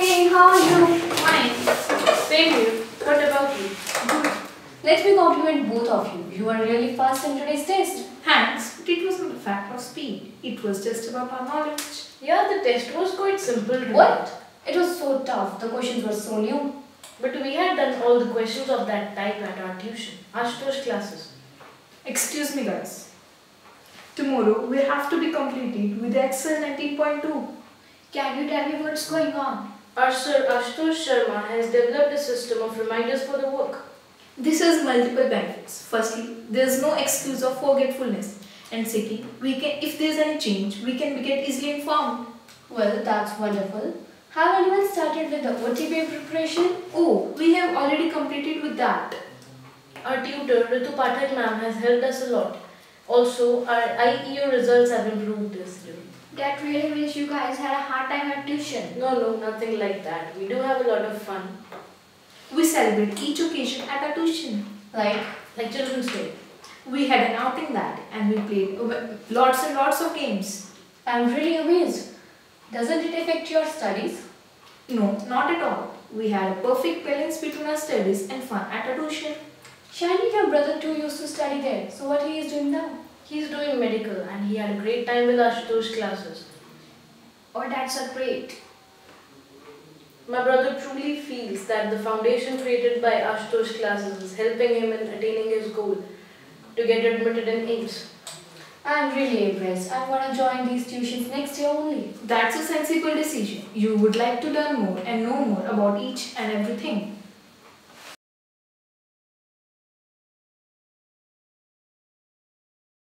Hey, how are you? Fine. Same here. What about you? Good. Let me compliment both of you. You are really fast in today's test. Thanks, but it wasn't a fact of speed. It was just about our knowledge. Yeah, the test was quite simple. What? It was so tough. The questions were so new. But we had done all the questions of that type at our tuition, Ashutosh classes. Excuse me, guys. Tomorrow we have to be completed with Excel 19.2. Can you tell me what's going on? Our Sir Ashutosh Sharma has developed a system of reminders for the work. This has multiple benefits. Firstly, there is no excuse of forgetfulness. And second, if there is any change, we can get easily informed. Well, that's wonderful. Have anyone started with the OTP preparation? Oh, we have already completed with that. Our tutor, Ritu Pathak ma'am, has helped us a lot. Also, our IEO results have improved this year. That really means you guys had a hard time at tuition. No, nothing like that. We do have a lot of fun. We celebrate each occasion at our tuition. Like Children's Day. We had an outing that and we played lots and lots of games. I'm really amazed. Doesn't it affect your studies? No, not at all. We had a perfect balance between our studies and fun at our tuition. Shiny, your brother too used to study there. So what he is doing now? He's doing medical and he had a great time with Ashutosh classes. Oh, that's a great. My brother truly feels that the foundation created by Ashutosh classes is helping him in attaining his goal to get admitted in AIMS. I'm really impressed. I'm gonna join these tuitions next year only. That's a sensible decision. You would like to learn more and know more about each and everything.